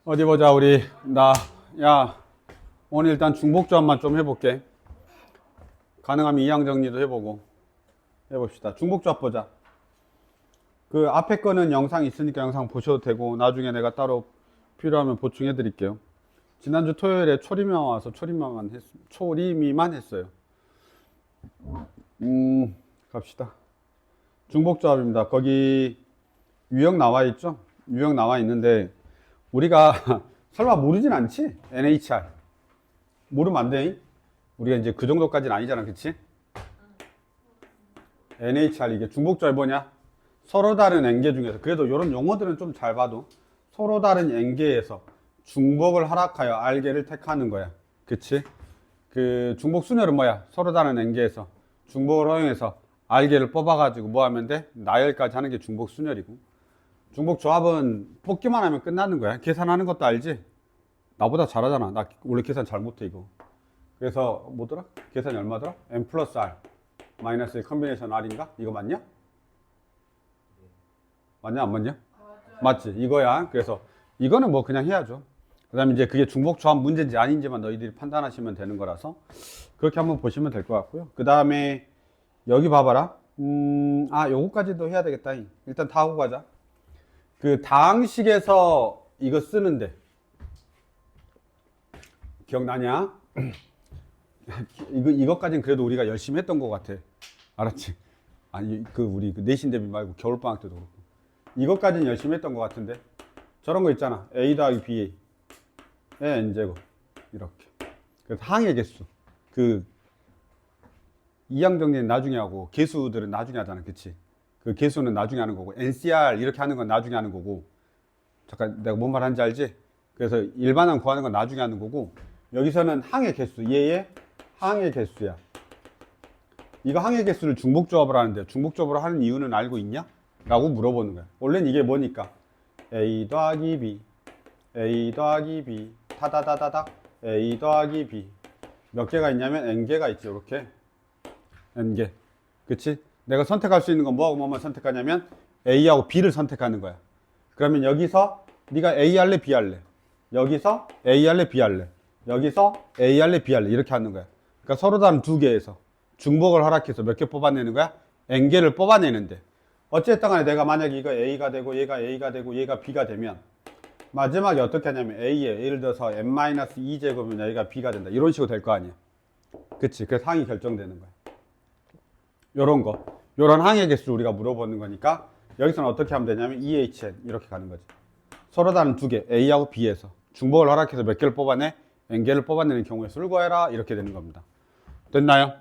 어디 보자, 야, 오늘 일단 중복조합만 좀 해볼게. 가능하면 이항 정리도 해봅시다. 중복조합 보자. 그 앞에 거는 영상 있으니까 영상 보셔도 되고, 나중에 내가 따로 필요하면 보충해 드릴게요. 지난주 토요일에 초리미만 했어요. 갑시다. 중복조합입니다. 거기 유형 나와 있죠? 유형 나와 있는데, 우리가 설마 모르진 않지? NHR. 모르면 안 돼. 우리가 이제 그 정도까지는 아니잖아, 그치? NHR 이게 중복조합이 뭐냐? 서로 다른 N개 중에서, 그래도 이런 용어들은 좀 잘 봐도, 서로 다른 N개에서 중복을 허락하여 R개를 택하는 거야. 그치? 그 중복 순열은 뭐야? 서로 다른 N개에서 중복을 허용해서 R개를 뽑아가지고 뭐 하면 돼? 나열까지 하는 게 중복 순열이고, 중복 조합은 뽑기만 하면 끝나는 거야. 계산하는 것도 알지? 나보다 잘하잖아. 나 원래 계산 잘 못해, 이거. 그래서 뭐더라? 계산이 얼마더라? n 플러스 r 마이너스 컨비네이션 r인가? 이거 맞냐? 맞냐, 안 맞냐? 맞지? 이거야. 그래서 이거는 뭐 그냥 해야죠. 그 다음에 이제 그게 중복 조합 문제인지 아닌지만 너희들이 판단하시면 되는 거라서 그렇게 한번 보시면 될 것 같고요. 그 다음에 여기 봐봐라. 요거까지도 해야 되겠다. 일단 다 하고 가자. 그 다항식에서 이거 쓰는데 기억나냐? 이것까지는 그래도 우리가 열심히 했던 것 같아. 알았지? 아니, 우리 내신 대비 말고 겨울방학 때도 그렇고. 이것까지는 열심히 했던 것 같은데. 저런 거 있잖아. A 더하기 B의 N제곱. 이렇게. 그래서 항의 개수. 이항 정리는 나중에 하고, 개수들은 나중에 하잖아. 그치? 그 개수는 나중에 하는 거고, NCR 이렇게 하는 건 나중에 하는 거고. 잠깐, 내가 뭔 말 하는지 알지? 그래서 일반항 구하는 건 나중에 하는 거고, 여기서는 항의 개수, 얘의 항의 개수야. 이거 항의 개수를 중복조합을 하는데, 중복조합을 하는 이유는 알고 있냐? 라고 물어보는 거야. 원래는 이게 뭐니까? A 더하기 B, A 더하기 B, 타다다다닥, A 더하기 B. 몇 개가 있냐면 N개가 있지, 이렇게. N개. 그치? 내가 선택할 수 있는 건 뭐하고 뭐만 선택하냐면 A하고 B를 선택하는 거야. 그러면 여기서 네가 A 할래, B 할래? 여기서 A 할래, B 할래? 여기서 A 할래, B 할래? 이렇게 하는 거야. 그러니까 서로 다른 두 개에서 중복을 허락해서 몇 개 뽑아내는 거야? N개를 뽑아내는데, 어쨌든 간에 내가 만약에 이거 A가 되고 얘가 A가 되고 얘가 B가 되면 마지막에 어떻게 하냐면 A에 예를 들어서 n-2제곱이면 여기가 B가 된다. 이런 식으로 될 거 아니야. 그치? 그래서 항이 결정되는 거야. 요런 거. 요런 항의 개수를 우리가 물어보는 거니까 여기서는 어떻게 하면 되냐면 EHN 이렇게 가는 거지. 서로 다른 두 개, A하고 B에서 중복을 허락해서 몇 개를 뽑아내? N개를 뽑아내는 경우에 수를 구해라. 이렇게 되는 겁니다. 됐나요?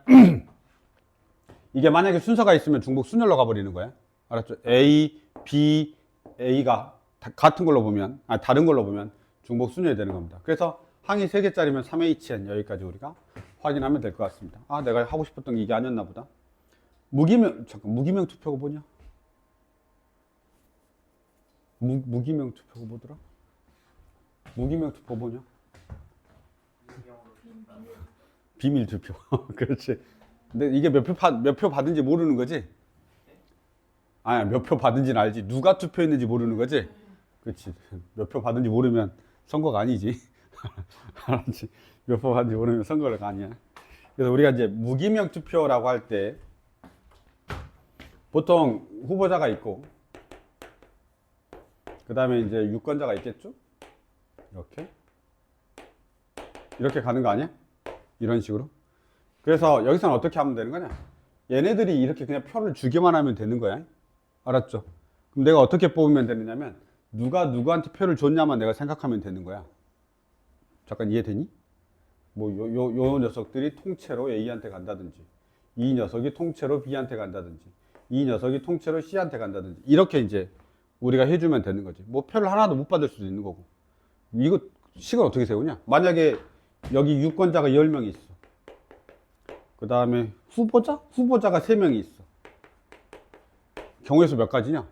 이게 만약에 순서가 있으면 중복 순열로 가버리는 거야. 알았죠? A, B, A가 같은 걸로 보면, 다른 걸로 보면 중복 순열이 되는 겁니다. 그래서 항이 3개짜리면 3HN 여기까지 우리가 확인하면 될 것 같습니다. 내가 하고 싶었던 게 이게 아니었나 보다. 무기명 투표가 뭐냐? 무기명 투표가 뭐더라? 무기명 투표 뭐냐? 비밀 투표. 그렇지. 근데 이게 몇 표 받은지 모르는 거지? 몇 표 받은지는 알지. 누가 투표했는지 모르는 거지? 그렇지. 몇 표 받은지 모르면 선거가 아니지. 알았지? 몇 표 받은지 모르면 선거가 아니야. 그래서 우리가 이제 무기명 투표라고 할 때 보통 후보자가 있고, 그 다음에 이제 유권자가 있겠죠? 이렇게 가는 거 아니야? 이런 식으로. 그래서 여기서는 어떻게 하면 되는 거냐? 얘네들이 이렇게 그냥 표를 주기만 하면 되는 거야. 알았죠? 그럼 내가 어떻게 뽑으면 되느냐면, 누가 누구한테 표를 줬냐만 내가 생각하면 되는 거야. 잠깐 이해되니? 요 녀석들이 통째로 A한테 간다든지, 이 녀석이 통째로 B한테 간다든지, 이 녀석이 통째로 C한테 간다든지, 이렇게 이제 우리가 해주면 되는 거지. 표를 하나도 못 받을 수도 있는 거고. 이거 식을 어떻게 세우냐? 만약에 여기 유권자가 10명이 있어. 그 다음에 후보자가 3명이 있어. 경우의 수 몇 가지냐?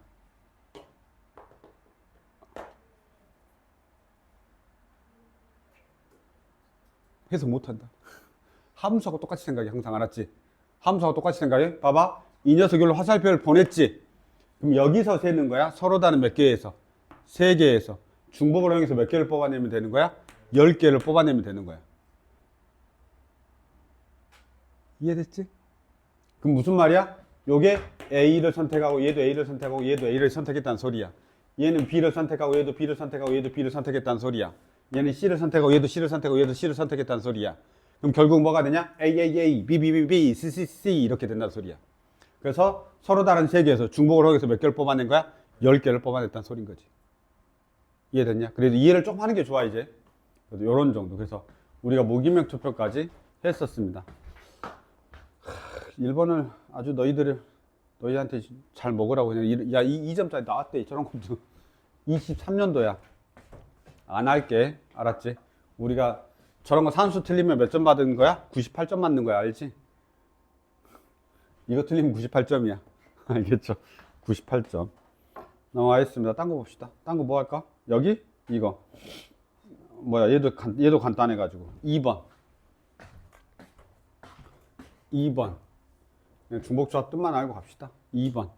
해석 못한다. 함수하고 똑같이 생각해. 항상. 알았지? 함수하고 똑같이 생각해. 봐봐. 이 녀석이 일로 화살표를 보냈지? 그럼 여기서 세는 거야? 서로 다른 몇 개에서? 3개에서. 중복을 활용해서 몇 개를 뽑아내면 되는 거야? 10개를 뽑아내면 되는 거야. 이해됐지? 그럼 무슨 말이야? 요게 A를 선택하고 얘도 A를 선택하고 얘도 A를 선택했다는 소리야. 얘는 B를 선택하고 얘도 B를 선택하고 얘도 B를 선택했다는 소리야. 얘는 C를 선택하고 얘도 C를 선택하고 얘도 C를 선택했다는 소리야. 그럼 결국 뭐가 되냐? A, A, A, B, B, B, B, C, C, C 이렇게 된다는 소리야. 그래서 서로 다른 세계에서 중복을 하기 위해서 몇 개를 뽑아낸 거야? 10개를 뽑아냈다는 소린 거지. 이해됐냐? 그래도 이해를 좀 하는 게 좋아 이제. 그래도 요런 정도. 그래서 우리가 무기명 투표까지 했었습니다. 1번을 아주 너희한테 잘 먹으라고 그냥 야, 2점짜리 나왔대. 저런 것도 23년도야. 안 할게. 알았지? 우리가 저런 거 산수 틀리면 몇 점 받은 거야? 98점 맞는 거야. 알지? 이거 틀리면 98점이야. 알겠죠? 98점. 넘어가겠습니다. 딴 거 봅시다. 딴 거 뭐 할까? 여기? 이거. 뭐야, 얘도 간단해가지고. 2번. 그냥 중복조합 뜻만 알고 갑시다. 2번.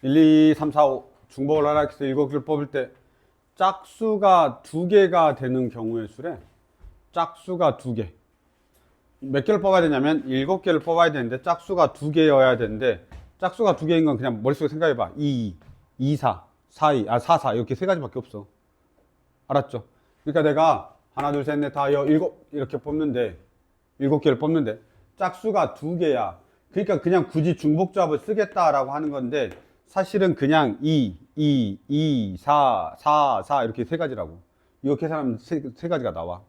1, 2, 3, 4, 5. 중복을 하라 해서 7개를 뽑을 때 짝수가 2개가 되는 경우의 수래. 짝수가 2개. 몇 개를 뽑아야 되냐면 7개를 뽑아야 되는데 짝수가 2개여야 되는데 짝수가 2개인 건 그냥 머릿속에 생각해봐. 2, 2, 4, 4, 2, 4, 4 이렇게 세 가지밖에 없어. 알았죠? 그러니까 내가 하나, 둘, 셋, 넷, 다, 일곱 이렇게 뽑는데 7개를 뽑는데 짝수가 2개야. 그러니까 그냥 굳이 중복조합을 쓰겠다라고 하는 건데 사실은 그냥 2, 2, 2, 4, 4, 4 이렇게 세 가지라고. 이거 계산하면 세 가지가 나와.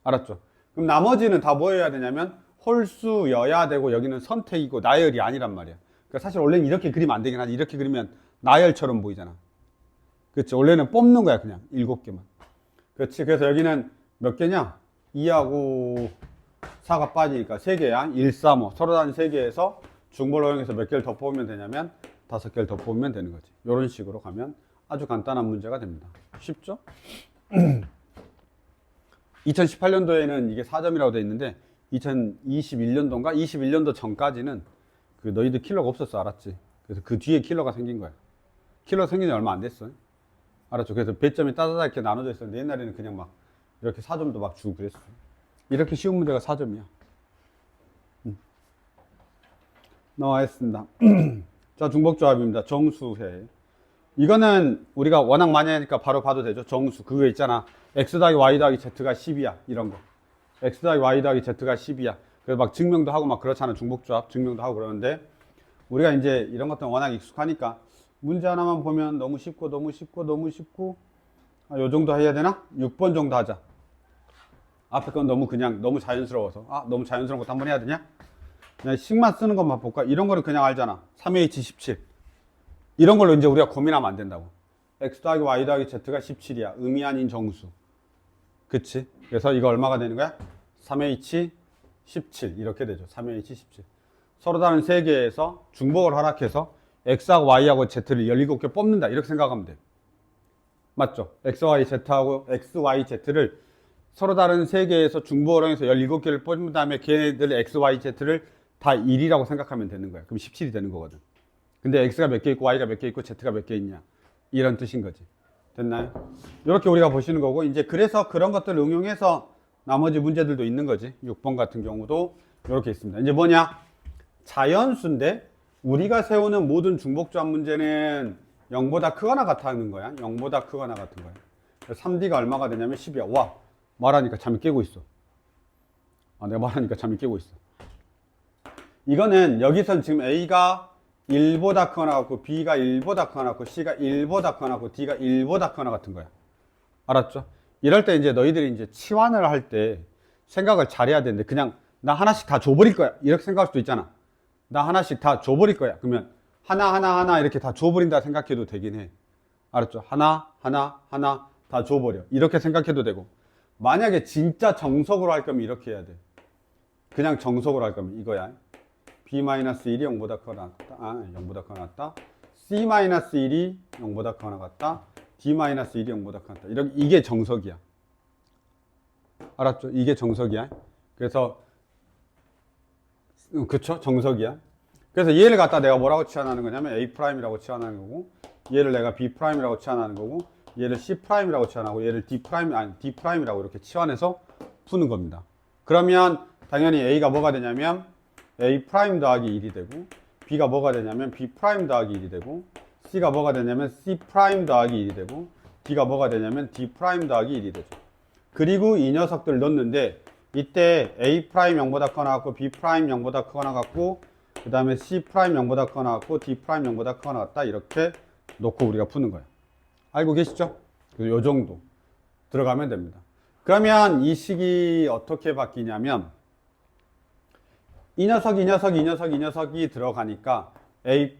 알았죠? 그럼 나머지는 다 뭐 해야 되냐면 홀수여야 되고 여기는 선택이고 나열이 아니란 말이야. 그러니까 사실 원래는 이렇게 그리면 안 되긴 하지. 이렇게 그리면 나열처럼 보이잖아. 그렇지? 원래는 뽑는 거야 그냥 7개만. 그렇지? 그래서 여기는 몇 개냐? 2하고 4가 빠지니까 3개야. 1, 3, 5 서로 다른 3개에서 중복을 활용해서 몇 개를 더 뽑으면 되냐면 5개를 더 뽑으면 되는 거지. 이런 식으로 가면 아주 간단한 문제가 됩니다. 쉽죠? 2018년도에는 이게 4점이라고 되어 있는데 2021년도인가? 21년도 전까지는 그 너희들 킬러가 없었어. 알았지? 그래서 그 뒤에 킬러가 생긴 거야. 킬러 생긴 지 얼마 안 됐어. 알았죠? 그래서 배점이 따다닥게 나눠져 있었는데 옛날에는 그냥 막 이렇게 4점도 막 주고 그랬어. 이렇게 쉬운 문제가 4점이야. 나와있습니다. 자, 중복조합입니다. 정수해. 이거는 우리가 워낙 많이 하니까 바로 봐도 되죠. 정수. 그거 있잖아. x 더하기 y 더하기 z가 10이야. 이런 거. x 더하기 y 더하기 z가 10이야. 그래서 막 증명도 하고 막 그렇잖아. 중복조합 증명도 하고 그러는데 우리가 이제 이런 것들은 워낙 익숙하니까 문제 하나만 보면 너무 쉽고 요 정도 해야 되나? 6번 정도 하자. 앞에 건 너무 자연스러워서. 너무 자연스러운 것도 한번 해야 되냐? 그냥 식만 쓰는 것만 볼까? 이런 거는 그냥 알잖아. 3H17. 이런 걸로 이제 우리가 고민하면 안 된다고. x 더하기 y 더하기 z가 17이야. 의미 아닌 정수. 그치? 그래서 이거 얼마가 되는 거야? 3H17. 이렇게 되죠. 3H17. 서로 다른 세 개에서 중복을 허락해서 x하고 y하고 z를 17개 뽑는다. 이렇게 생각하면 돼. 맞죠? x, y, z하고 x, y, z를 서로 다른 세 개에서 중복을 허용해서 17개를 뽑은 다음에 걔네들 x, y, z를 다 1이라고 생각하면 되는 거야. 그럼 17이 되는 거거든. 근데 x가 몇 개 있고 y가 몇 개 있고 z가 몇 개 있냐. 이런 뜻인 거지. 됐나요? 이렇게 우리가 보시는 거고 이제 그래서 그런 것들을 응용해서 나머지 문제들도 있는 거지. 6번 같은 경우도 이렇게 있습니다. 이제 뭐냐? 자연수인데 우리가 세우는 모든 중복조합 문제는 0보다 크거나 같다는 거야. 0보다 크거나 같은 거야. 3D가 얼마가 되냐면 10이야. 와, 말하니까 잠이 깨고 있어. 내가 말하니까 잠이 깨고 있어. 이거는 여기선 지금 A가 1보다 크거나 같고 B가 1보다 크거나 같고 C가 1보다 크거나 같고 D가 1보다 크거나 같은 거야. 알았죠? 이럴 때 이제 너희들이 이제 치환을 할 때 생각을 잘해야 되는데 그냥 나 하나씩 다 줘버릴 거야. 이렇게 생각할 수도 있잖아. 나 하나씩 다 줘버릴 거야. 그러면 하나 이렇게 다 줘버린다 생각해도 되긴 해. 알았죠? 하나 다 줘버려. 이렇게 생각해도 되고 만약에 진짜 정석으로 할 거면 이렇게 해야 돼. 그냥 정석으로 할 거면 이거야. B-1이 0보다 크거나 같다. 0보다 크거나 같다. C-1이 0보다 크거나 같다. D-1이 0보다 크거나 같다. 이게 정석이야. 알았죠? 이게 정석이야. 그래서 그쵸? 정석이야. 그래서 얘를 갖다 내가 뭐라고 치환하는 거냐면 A'이라고 치환하는 거고 얘를 내가 B'이라고 치환하는 거고 얘를 C'이라고 치환하고 얘를 D'이라고 이렇게 치환해서 푸는 겁니다. 그러면 당연히 A가 뭐가 되냐면 A' 더하기 1이 되고, B가 뭐가 되냐면 B' 더하기 1이 되고, C가 뭐가 되냐면 C' 더하기 1이 되고, D가 뭐가 되냐면 D' 더하기 1이 되죠. 그리고 이 녀석들 넣는데 이때 A' 0보다 커 나갔고, B' 0보다 커 나갔고, 그 다음에 C' 0보다 커 나갔고, D' 0보다 커 나갔다, 이렇게 놓고 우리가 푸는 거예요. 알고 계시죠? 그래서 요 정도 들어가면 됩니다. 그러면 이 식이 어떻게 바뀌냐면 이 녀석이 들어가니까 A'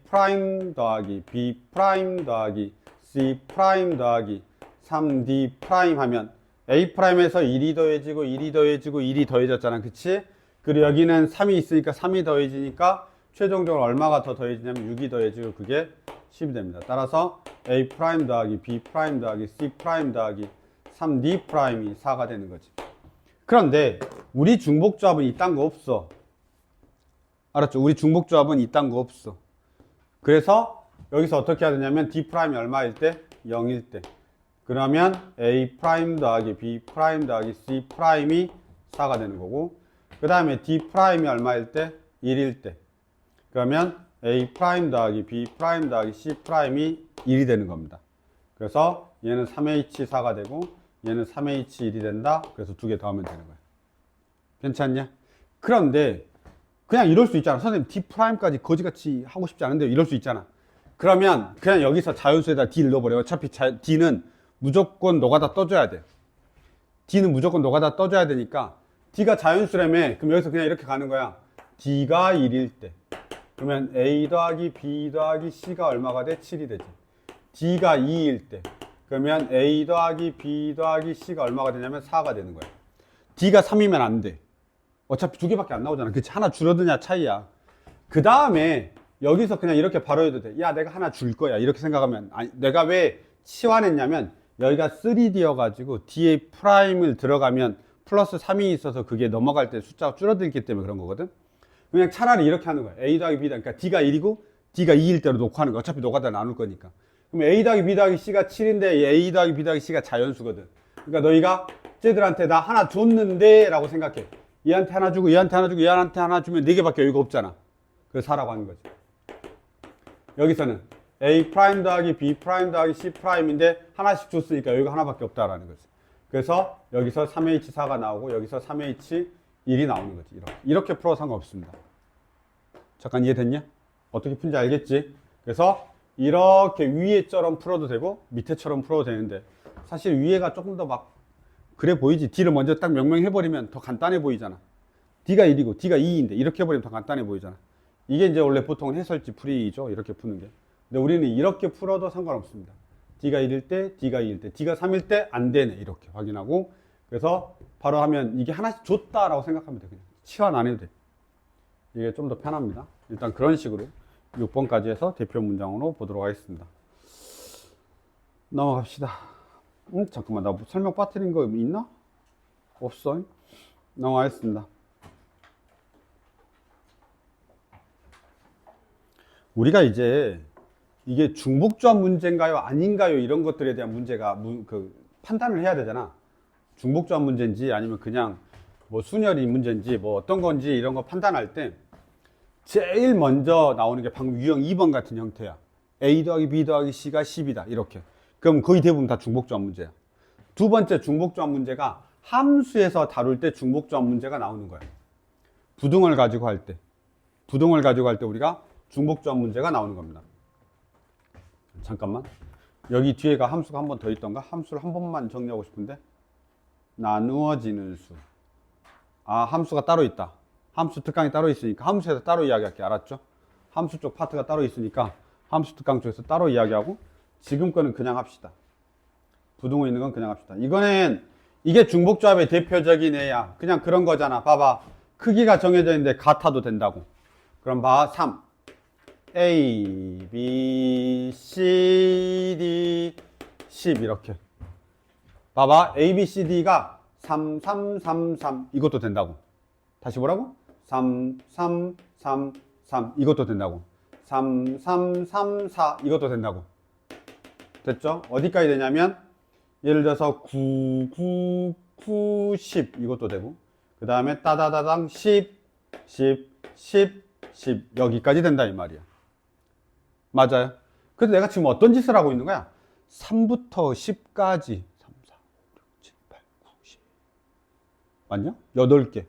더하기 B' 더하기 C' 더하기 3D' 하면 A'에서 1이 더해지고 1이 더해지고 1이 더해졌잖아, 그치? 그리고 여기는 3이 있으니까 3이 더해지니까 최종적으로 얼마가 더 더해지냐면 6이 더해지고 그게 10이 됩니다. 따라서 A' 더하기 B' 더하기 C' 더하기 3D'이 4가 되는 거지. 그런데 우리 중복조합은 이딴 거 없어. 알았죠? 우리 중복조합은 이딴 거 없어. 그래서 여기서 어떻게 해야 되냐면 D'이 얼마일 때? 0일 때. 그러면 A' 더하기 B' 더하기 C' 4가 되는 거고, 그 다음에 D'이 얼마일 때? 1일 때. 그러면 A' 더하기 B' 더하기 C' 1이 되는 겁니다. 그래서 얘는 3H4가 되고 얘는 3H1이 된다. 그래서 두 개 더하면 되는 거야. 괜찮냐? 그런데 그냥 이럴 수 있잖아. 선생님 D'까지 거지같이 하고 싶지 않은데 이럴 수 있잖아. 그러면 그냥 여기서 자연수에다 D를 넣어버려. 어차피 D는 무조건 노가다 떠줘야 돼. D는 무조건 노가다 떠줘야 되니까 D가 자연수라며. 그럼 여기서 그냥 이렇게 가는 거야. D가 1일 때. 그러면 A 더하기 B 더하기 C가 얼마가 돼? 7이 되지. D가 2일 때. 그러면 A 더하기 B 더하기 C가 얼마가 되냐면 4가 되는 거야. D가 3이면 안 돼. 어차피 두 개밖에 안 나오잖아. 그치? 하나 줄어드냐 차이야. 그 다음에 여기서 그냥 이렇게 바로 해도 돼. 야, 내가 하나 줄 거야. 이렇게 생각하면. 아니, 내가 왜 치환했냐면 여기가 3D여가지고 D에 프라임을 들어가면 플러스 3이 있어서 그게 넘어갈 때 숫자가 줄어들기 때문에 그런 거거든. 그냥 차라리 이렇게 하는 거야. A 더하기 B 더하기, 그러니까 D가 1이고 D가 2일 때로 놓고 하는 거야. 어차피 노가다 나눌 거니까. 그럼 A 더하기 B 더하기 C가 7인데 A 더하기 B 더하기 C가 자연수거든. 그러니까 너희가 쟤들한테 나 하나 줬는데 라고 생각해. 얘한테 하나 주고 얘한테 하나 주고 얘한테 하나 주면 4개밖에 여유가 없잖아. 그래서 4라고 하는 거지. 여기서는 A' 더하기 B' 더하기 C'인데 하나씩 줬으니까 여기가 하나밖에 없다라는 거지. 그래서 여기서 3H4가 나오고 여기서 3H1이 나오는 거지. 이렇게 풀어도 상관없습니다. 잠깐 이해됐냐? 어떻게 푼지 알겠지? 그래서 이렇게 위에처럼 풀어도 되고 밑에처럼 풀어도 되는데 사실 위에가 조금 더 막 그래 보이지. D를 먼저 딱 명명해버리면 더 간단해 보이잖아. D가 1이고 D가 2인데 이렇게 해버리면 더 간단해 보이잖아. 이게 이제 원래 보통 해설지 풀이죠. 이렇게 푸는 게. 근데 우리는 이렇게 풀어도 상관없습니다. D가 1일 때, D가 2일 때, D가 3일 때 안 되네. 이렇게 확인하고. 그래서 바로 하면 이게 하나씩 줬다라고 생각하면 돼. 그냥 치환 안 해도 돼. 이게 좀 더 편합니다. 일단 그런 식으로 6번까지 해서 대표 문장으로 보도록 하겠습니다. 넘어갑시다. 잠깐만, 나 설명 빠뜨린 거 있나? 없어. 넘어가겠습니다. 우리가 이제 이게 중복조합 문제인가요? 아닌가요? 이런 것들에 대한 문제가 판단을 해야 되잖아. 중복조합 문제인지 아니면 그냥 뭐 순열이 문제인지 뭐 어떤 건지 이런 거 판단할 때 제일 먼저 나오는 게 방금 유형 2번 같은 형태야. A 더하기 B 더하기 C가 10이다. 이렇게. 그럼 거의 대부분 다 중복조합 문제야. 두 번째 중복조합 문제가 함수에서 다룰 때 중복조합 문제가 나오는 거야. 부등을 가지고 할 때. 부등을 가지고 할 때 우리가 중복조합 문제가 나오는 겁니다. 잠깐만. 여기 뒤에가 함수가 한 번 더 있던가? 함수를 한 번만 정리하고 싶은데. 나누어지는 수. 아, 함수가 따로 있다. 함수 특강이 따로 있으니까 함수에서 따로 이야기할게. 알았죠? 함수 쪽 파트가 따로 있으니까 함수 특강 쪽에서 따로 이야기하고 지금 거는 그냥 합시다. 부등호 있는 건 그냥 합시다. 이게 중복조합의 대표적인 애야. 그냥 그런 거잖아. 봐봐. 크기가 정해져 있는데 같아도 된다고. 그럼 봐. 3. A, B, C, D, 10 이렇게. 봐봐. A, B, C, D가 3, 3, 3, 3 이것도 된다고. 다시 뭐라고? 3, 3, 3, 3 이것도 된다고. 3, 3, 3, 4 이것도 된다고. 됐죠? 어디까지 되냐면 예를 들어서 9, 9, 9, 10 이것도 되고 그 다음에 따다다당 10, 10, 10, 10 여기까지 된다 이 말이야. 맞아요. 그래서 내가 지금 어떤 짓을 하고 있는 거야? 3부터 10까지 3, 4, 5, 6, 7, 8, 9, 10 맞냐? 8개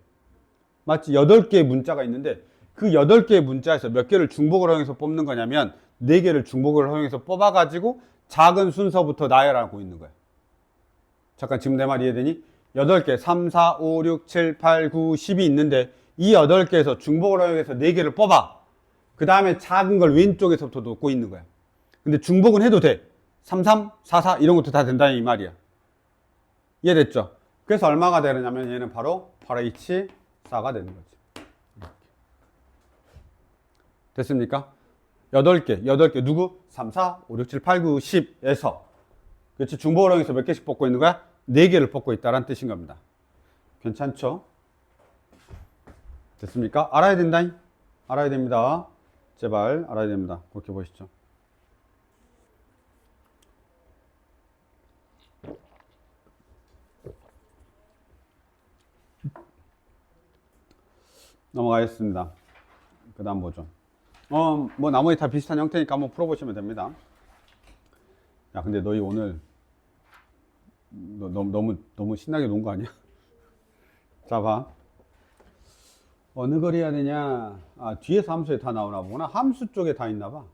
맞지? 8개의 문자가 있는데 그 8개의 문자에서 몇 개를 중복을 허용해서 뽑는 거냐면 4개를 중복을 허용해서 뽑아가지고 작은 순서부터 나열하고 있는 거야. 잠깐 지금 내 말 이해되니? 8개 3, 4, 5, 6, 7, 8, 9, 10이 있는데 이 8개에서 중복을 허용해서 4개를 뽑아. 그 다음에 작은 걸 왼쪽에서부터 놓고 있는 거야. 근데 중복은 해도 돼. 3, 3, 4, 4 이런 것도 다 된다 이 말이야. 이해됐죠? 그래서 얼마가 되느냐면 얘는 바로 H4가 되는 거지. 됐습니까? 8개 누구? 3, 4, 5, 6, 7, 8, 9, 10에서 그렇지 중복을 허용해서 몇 개씩 뽑고 있는 거야? 4개를 뽑고 있다는 뜻인 겁니다. 괜찮죠? 됐습니까? 알아야 된다. 알아야 됩니다. 제발 알아야 됩니다. 그렇게 보시죠. 넘어가겠습니다. 그 다음 뭐죠? 뭐 나머지 다 비슷한 형태니까 한번 풀어보시면 됩니다. 야, 근데 너희 오늘 너무 신나게 논 거 아니야? 자, 봐. 어느 걸 해야 되냐? 아, 뒤에서 함수에 다 나오나 보구나. 함수 쪽에 다 있나 봐.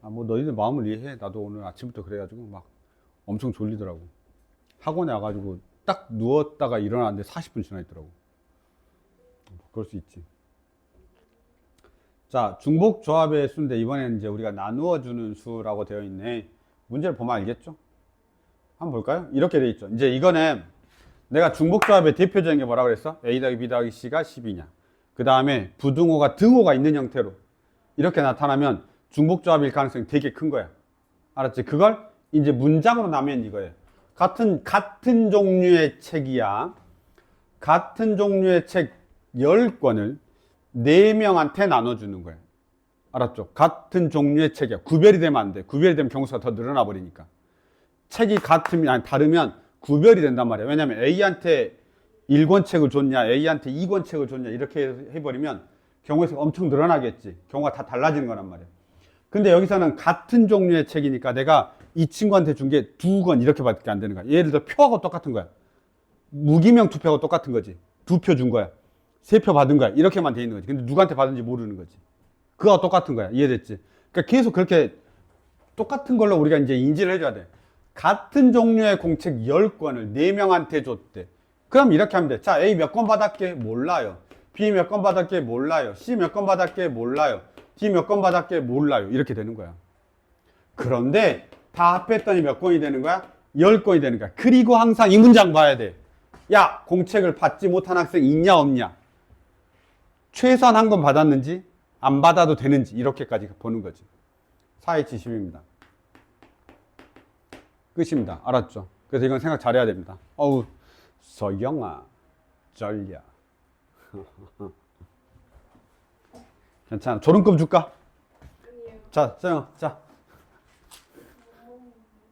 아, 뭐 너희들 마음을 이해해. 나도 오늘 아침부터 그래가지고 막 엄청 졸리더라고. 학원에 와가지고 딱 누웠다가 일어났는데 40분 지나 있더라고. 그럴 수 있지. 자, 중복 조합의 수인데 이번에는 이제 우리가 나누어 주는 수라고 되어 있네. 문제를 보면 알겠죠? 한번 볼까요? 이렇게 돼 있죠. 이제 이거는 내가 중복 조합의 대표적인 게 뭐라고 그랬어? A 더하기 B 더하기 C가 10이냐. 그 다음에 부등호가 등호가 있는 형태로 이렇게 나타나면 중복 조합일 가능성이 되게 큰 거야. 알았지? 그걸 이제 문장으로 나면 이거예요. 같은 종류의 책이야. 같은 종류의 책 10권을 4명한테 나눠주는 거예요. 알았죠? 같은 종류의 책이야. 구별이 되면 안 돼. 구별이 되면 경수가 더 늘어나 버리니까. 책이 같으면, 다르면 구별이 된단 말이야. 왜냐면 A한테 1권 책을 줬냐, A한테 2권 책을 줬냐, 이렇게 해버리면 경우의 수가 엄청 늘어나겠지. 경우가 다 달라지는 거란 말이야. 근데 여기서는 같은 종류의 책이니까 내가 이 친구한테 준 게 2권 이렇게밖에 안 되는 거야. 예를 들어 표하고 똑같은 거야. 무기명 투표하고 똑같은 거지. 2표 준 거야. 3표 받은 거야. 이렇게만 돼 있는 거지. 근데 누구한테 받은지 모르는 거지. 그거와 똑같은 거야. 이해됐지? 그러니까 계속 그렇게 똑같은 걸로 우리가 이제 인지를 해줘야 돼. 같은 종류의 공책 10권을 4명한테 줬대. 그럼 이렇게 하면 돼. 자, A 몇 권 받았게? 몰라요. B 몇 권 받았게? 몰라요. C 몇 권 받았게? 몰라요. D 몇 권 받았게? 몰라요. 이렇게 되는 거야. 그런데 다 합했더니 몇 권이 되는 거야? 10권이 되는 거야. 그리고 항상 이 문장 봐야 돼. 야, 공책을 받지 못한 학생 있냐 없냐? 최소한 한 권 받았는지 안 받아도 되는지 이렇게까지 보는 거지. 4H10입니다. 끝입니다. 알았죠? 그래서 이건 생각 잘해야 됩니다. 어우, 서영아, 쩔려. 괜찮아. 졸음금 줄까? 자, 서영아, 자.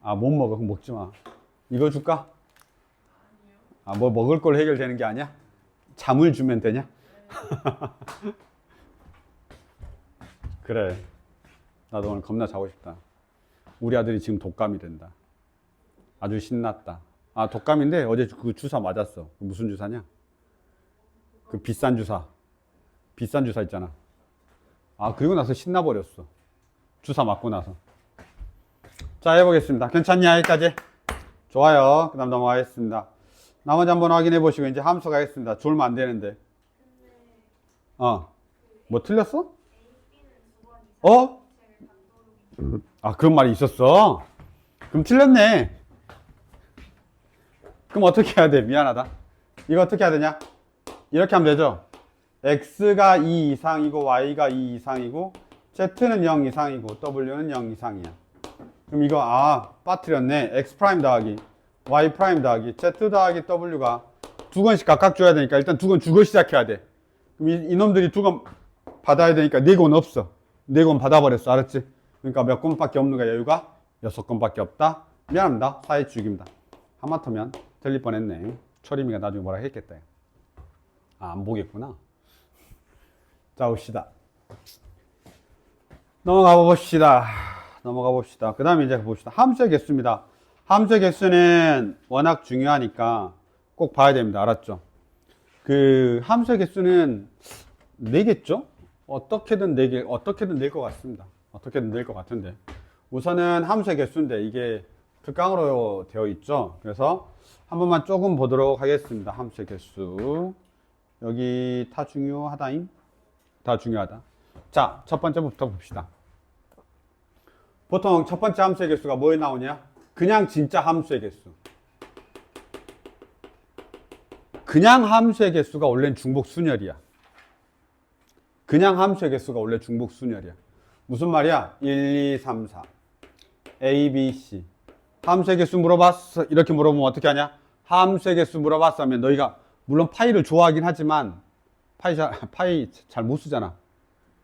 아, 못 먹어. 그럼 먹지 마. 이거 줄까? 아, 뭐 먹을 걸 해결되는 게 아니야? 잠을 주면 되냐? 그래. 나도 오늘 겁나 자고 싶다. 우리 아들이 지금 독감이 된다. 아주 신났다. 아, 독감인데 어제 그 주사 맞았어. 무슨 주사냐? 그 비싼 주사. 비싼 주사 있잖아. 아, 그리고 나서 신나버렸어. 주사 맞고 나서. 자, 해보겠습니다. 괜찮냐? 여기까지? 좋아요. 그 다음 넘어가겠습니다. 나머지 한번 확인해 보시고 이제 함수 가겠습니다. 졸면 안 되는데. 뭐 틀렸어? 아, 그런 말이 있었어? 그럼 틀렸네. 그럼 어떻게 해야 돼? 미안하다. 이거 어떻게 해야 되냐? 이렇게 하면 되죠? x가 2 이상이고 y가 2 이상이고 z는 0 이상이고 w는 0 이상이야. 그럼 이거 빠뜨렸네. x 프라임 더하기 y 프라임 더하기 z 더하기 w가 2권씩 각각 줘야 되니까 일단 2권 주고 시작해야 돼. 그럼 이놈들이 2권 받아야 되니까 4권 없어. 4권 받아버렸어. 알았지? 그러니까 몇 권밖에 없는 거야. 여유가 6권밖에 없다. 미안합니다. 4H6입니다. 하마터면 틀릴 뻔했네. 초림이가 나중에 뭐라 했겠다. 아, 안 보겠구나. 자, 봅시다. 넘어가 봅시다. 그 다음에 이제 봅시다. 함수의 개수입니다. 함수의 개수는 워낙 중요하니까 꼭 봐야 됩니다. 알았죠? 그 함수의 개수는 4개죠? 어떻게든 낼 것 같습니다. 어떻게든 낼 것 같은데. 우선은 함수의 개수인데 이게 특강으로 되어 있죠. 그래서 한 번만 조금 보도록 하겠습니다. 함수의 개수. 여기 다 중요하다잉? 다 중요하다. 자, 첫 번째부터 봅시다. 보통 첫 번째 함수의 개수가 뭐에 나오냐? 그냥 진짜 함수의 개수. 그냥 함수의 개수가 원래는 중복순열이야. 그냥 함수의 개수가 원래 중복순열이야. 무슨 말이야? 1, 2, 3, 4. A, B, C. 함수의 개수 물어봤어. 이렇게 물어보면 어떻게 하냐? 함수의 개수 물어봤어 하면 너희가 물론 파이를 좋아하긴 하지만 파이 잘 못 쓰잖아.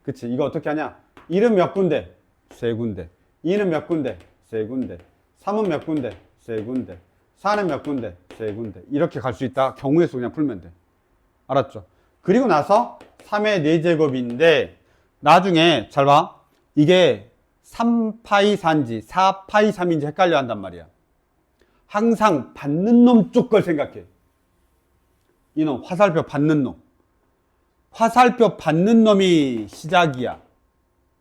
그치? 이거 어떻게 하냐? 1은 몇 군데? 3군데. 2는 몇 군데? 3군데. 3은 몇 군데? 3군데. 4는 몇 군데? 3군데. 이렇게 갈 수 있다. 경우의 수 그냥 풀면 돼. 알았죠? 그리고 나서 3의 4제곱인데 나중에 잘 봐. 이게 3파이 4인지 4파이 3인지 헷갈려 한단 말이야. 항상 받는 놈 쪽 걸 생각해. 이놈 화살표 받는 놈. 화살표 받는 놈이 시작이야.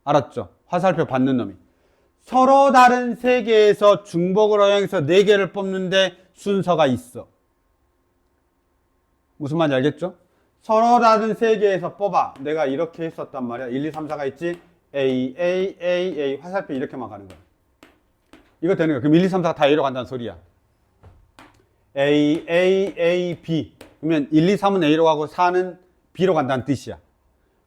알았죠? 화살표 받는 놈이. 서로 다른 세 개에서 중복을 허용해서 4개를 뽑는데 순서가 있어. 무슨 말인지 알겠죠? 서로 다른 세 개에서 뽑아. 내가 이렇게 했었단 말이야. 1, 2, 3, 4가 있지? A, A, A, A. 화살표 이렇게만 가는 거야. 이거 되는 거야. 그럼 1, 2, 3, 4가 다 A로 간다는 소리야. A, A, A, B. 그러면 1, 2, 3은 A로 가고 4는 B로 간다는 뜻이야.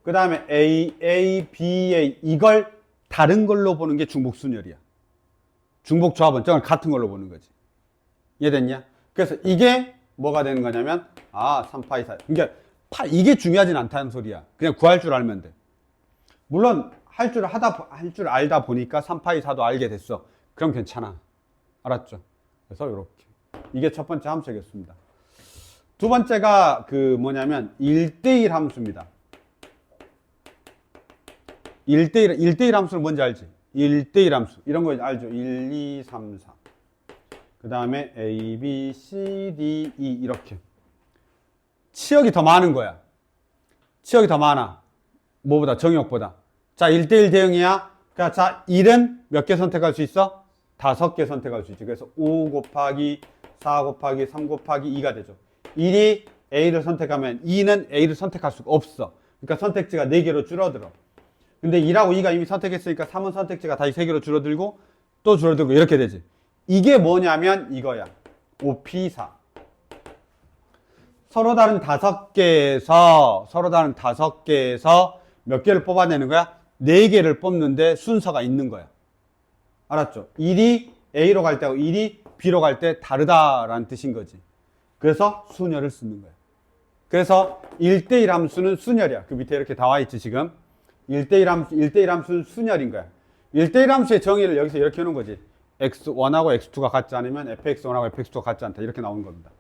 그 다음에 A, A, B, A. 이걸 다른 걸로 보는 게 중복순열이야. 중복조합은 저건 같은 걸로 보는 거지. 이해됐냐? 그래서 이게 뭐가 되는 거냐면 3파이 4. 그러니까 이게 중요하진 않다는 소리야. 그냥 구할 줄 알면 돼. 물론 할 줄 알다 보니까 3파이 4도 알게 됐어. 그럼 괜찮아. 알았죠? 그래서 이렇게. 이게 첫 번째 함수겠습니다. 두 번째가 뭐냐면 1대1 함수입니다. 1대1 함수는 뭔지 알지? 1대1 함수. 이런 거 알죠? 1, 2, 3, 4. 그 다음에 A, B, C, D, E 이렇게. 치역이 더 많은 거야. 치역이 더 많아. 뭐보다? 정역보다. 자, 1대1 대응이야. 그러니까 자, 1은 몇 개 선택할 수 있어? 5개 선택할 수 있지. 그래서 5 곱하기 4 곱하기 3 곱하기 2가 되죠. 1이 A를 선택하면 2는 A를 선택할 수가 없어. 그러니까 선택지가 4개로 줄어들어. 근데 2하고 2가 이미 선택했으니까 3은 선택지가 다시 3개로 줄어들고 또 줄어들고 이렇게 되지. 이게 뭐냐면 이거야. 5P4. 서로 다른 5개에서 몇 개를 뽑아내는 거야? 4개를 뽑는데 순서가 있는 거야. 알았죠? 1이 A로 갈 때하고 1이 B로 갈 때 다르다라는 뜻인 거지. 그래서 순열을 쓰는 거야. 그래서 1대1 함수는 순열이야. 그 밑에 이렇게 나와 있지 지금. 1대1 함수는 순열인 거야. 1대1 함수의 정의를 여기서 이렇게 해놓은 거지. x1하고 x2가 같지 않으면 fx1하고 fx2가 같지 않다. 이렇게 나오는 겁니다.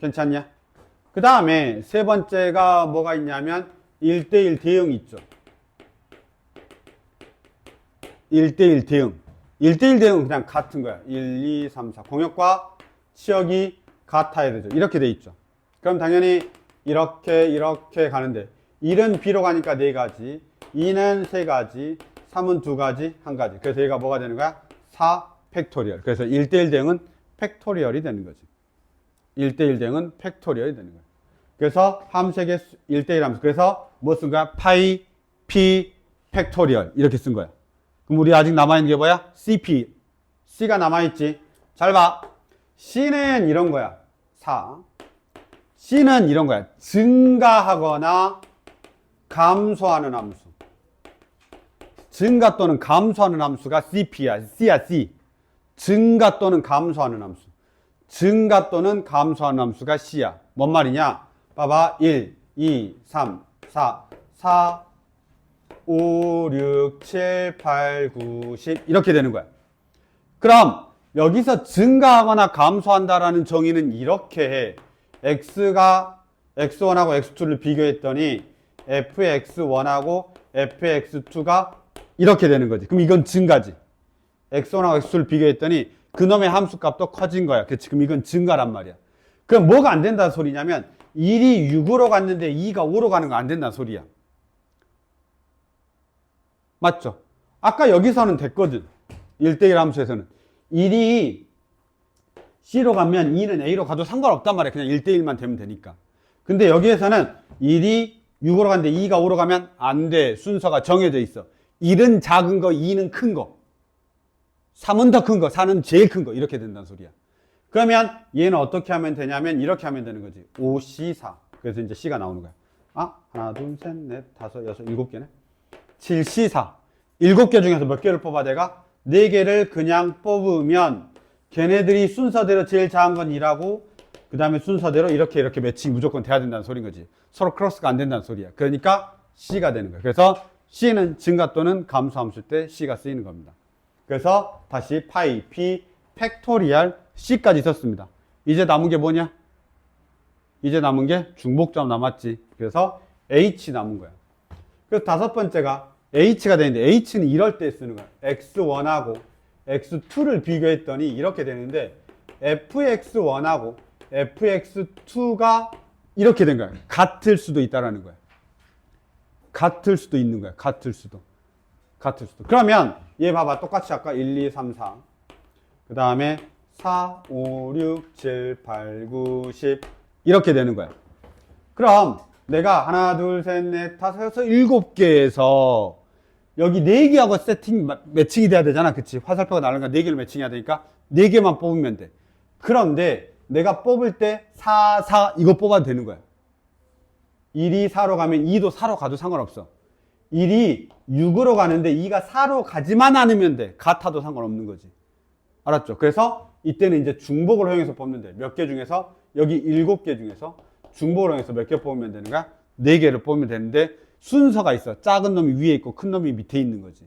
괜찮냐? 그 다음에 세 번째가 뭐가 있냐면 1대1 대응이 있죠. 1대1 대응. 1대1 대응은 그냥 같은 거야. 1, 2, 3, 4. 공역과 치역이 같아야 되죠. 이렇게 돼 있죠. 그럼 당연히 이렇게 가는데 1은 B로 가니까 4가지, 2는 3가지, 3은 2가지, 1가지. 그래서 얘가 뭐가 되는 거야? 4 팩토리얼. 그래서 1대1 대응은 팩토리얼이 되는 거지. 1대1 대응은 팩토리얼이 되는 거야. 그래서 함수의 개수 1대1 함수. 그래서 뭐 쓴 거야? 파이 P 팩토리얼. 이렇게 쓴 거야. 그럼 우리 아직 남아있는 게 뭐야? CP. C가 남아있지. 잘 봐. C는 이런 거야. 4. C는 이런 거야. 증가하거나 감소하는 함수. 증가 또는 감소하는 함수가 CP야. C야, C. 증가 또는 감소하는 함수. 증가 또는 감소하는 함수가 C야. 뭔 말이냐? 봐봐. 1, 2, 3, 4, 4, 5, 6, 7, 8, 9, 10 이렇게 되는 거야. 그럼 여기서 증가하거나 감소한다라는 정의는 이렇게 해. x가 x1하고 x2를 비교했더니 fx1하고 fx2가 이렇게 되는 거지. 그럼 이건 증가지. x1하고 x2를 비교했더니 그놈의 함수값도 커진 거야. 그치? 그럼 이건 증가란 말이야. 그럼 뭐가 안 된다는 소리냐면 1이 6으로 갔는데 2가 5로 가는 거 안 된다는 소리야. 맞죠? 아까 여기서는 됐거든. 1대1 함수에서는 1이 C로 가면 2는 A로 가도 상관없단 말이야. 그냥 1대1만 되면 되니까. 근데 여기에서는 1이 6으로 갔는데 2가 5로 가면 안 돼. 순서가 정해져 있어. 1은 작은 거, 2는 큰 거. 3은 더 큰 거, 4는 제일 큰 거. 이렇게 된다는 소리야. 그러면 얘는 어떻게 하면 되냐면 이렇게 하면 되는 거지. 5C4. 그래서 이제 C가 나오는 거야. 아, 하나, 둘, 셋, 넷, 다섯, 여섯, 일곱 개네. 7C4. 7개 중에서 몇 개를 뽑아 내가? 4개를 그냥 뽑으면 걔네들이 순서대로 제일 작은 건 2라고 그 다음에 순서대로 이렇게 매칭이 무조건 돼야 된다는 소린 거지. 서로 크로스가 안 된다는 소리야. 그러니까 C가 되는 거야. 그래서 C는 증가 또는 감소 함수 때 C가 쓰이는 겁니다. 그래서 다시 파이, P, 팩토리얼, C까지 썼습니다. 이제 남은 게 뭐냐? 이제 남은 게 중복점 남았지. 그래서 H 남은 거야. 그래서 다섯 번째가 H가 되는데 H는 이럴 때 쓰는 거야. X1하고 X2를 비교했더니 이렇게 되는데 FX1하고 FX2가 이렇게 된 거야. 같을 수도 있다라는 거야. 같을 수도 있는 거야. 같을 수도. 그러면 얘 봐봐. 똑같이 아까 1, 2, 3, 4. 그 다음에 4, 5, 6, 7, 8, 9, 10 이렇게 되는 거야. 그럼 내가 하나, 둘, 셋, 넷, 다섯, 여섯, 일곱 개에서 여기 4개하고 세팅, 매칭이 돼야 되잖아. 그치? 화살표가 나오니까 4개를 매칭해야 되니까 4개만 뽑으면 돼. 그런데 내가 뽑을 때 4, 4 이거 뽑아도 되는 거야. 1이 4로 가면 2도 4로 가도 상관없어. 1이 6으로 가는데 2가 4로 가지만 않으면 돼. 같아도 상관없는 거지. 알았죠? 그래서 이때는 이제 중복을 활용해서 뽑는 데 몇 개 중에서 여기 7개 중에서 중복을 활용해서 몇 개 뽑으면 되는 거야? 4개를 뽑으면 되는데 순서가 있어. 작은 놈이 위에 있고 큰 놈이 밑에 있는 거지.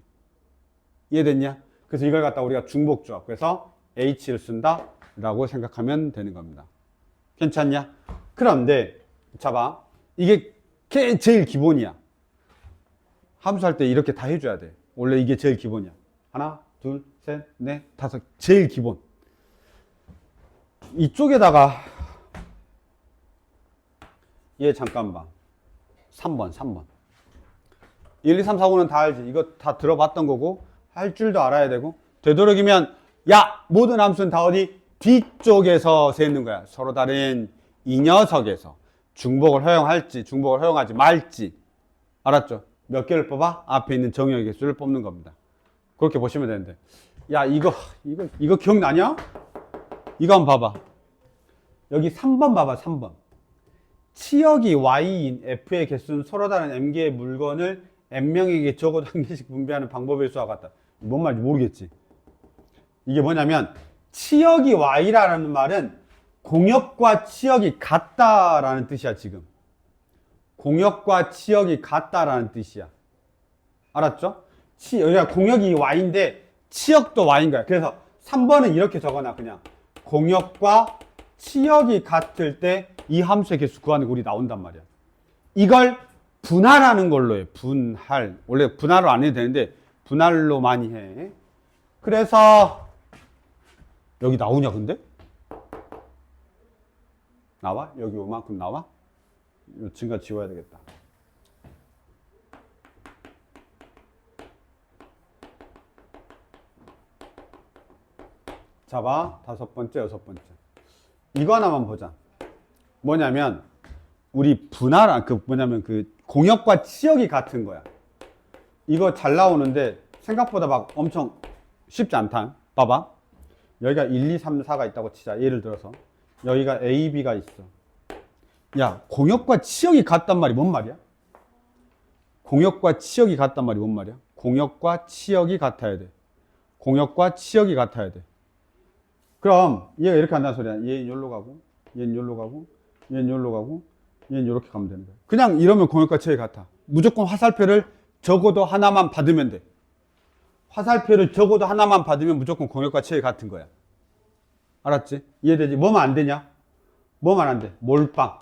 이해됐냐? 그래서 이걸 갖다 우리가 중복조합. 그래서 H를 쓴다 라고 생각하면 되는 겁니다. 괜찮냐? 그런데 자 봐. 이게 제일 기본이야. 함수할 때 이렇게 다 해줘야 돼. 원래 이게 제일 기본이야. 하나, 둘, 셋, 넷, 다섯. 제일 기본. 이쪽에다가 얘 잠깐 봐. 3번. 1, 2, 3, 4, 5는 다 알지. 이거 다 들어봤던 거고 할 줄도 알아야 되고 되도록이면 야! 모든 함수는 다 어디? 뒤쪽에서 세는 거야. 서로 다른 이 녀석에서 중복을 허용할지 중복을 허용하지 말지. 알았죠? 몇 개를 뽑아? 앞에 있는 정의의 개수를 뽑는 겁니다. 그렇게 보시면 되는데 야 이거 기억나냐? 이거 한번 봐봐. 여기 3번 봐봐. 3번. 치역이 y인 f의 개수는 서로 다른 m개의 물건을 n명에게 적어도 한 개씩 분배하는 방법일 수와 같다. 뭔 말인지 모르겠지. 이게 뭐냐면 치역이 y라는 말은 공역과 치역이 같다라는 뜻이야. 지금 공역과 치역이 같다라는 뜻이야. 알았죠? 여기가 공역이 y인데 치역도 y인 거야. 그래서 3번은 이렇게 적어놔. 그냥 공역과 치역이 같을 때 이 함수의 개수 구하는 거 우리 나온단 말이야. 이걸 분할하는 걸로 해. 분할. 원래 분할로 안 해도 되는데 분할로 많이 해. 그래서 여기 나오냐 근데? 나와? 여기 요만큼 나와? 이 증가 지워야 되겠다. 잡아. 5번째, 6번째. 이거 하나만 보자. 뭐냐면 우리 분할 그 공역과 치역이 같은 거야. 이거 잘 나오는데 생각보다 막 엄청 쉽지 않다. 봐봐. 여기가 1, 2, 3, 4가 있다고 치자. 예를 들어서 여기가 A, B가 있어. 야, 공역과 치역이 같단 말이 뭔 말이야? 공역과 치역이 같단 말이 뭔 말이야? 공역과 치역이 같아야 돼. 공역과 치역이 같아야 돼. 그럼 얘가 이렇게 한다는 소리야. 얘는 여기로 가고, 얘는 여기로 가고, 얘는 여기로 가고, 얘는 이렇게 가면 되는 거야. 그냥 이러면 공역과 치역이 같아. 무조건 화살표를 적어도 하나만 받으면 돼. 화살표를 적어도 하나만 받으면 무조건 공역과 치역이 같은 거야. 알았지? 이해되지? 뭐만 안 되냐? 뭐만 안 돼? 몰빵.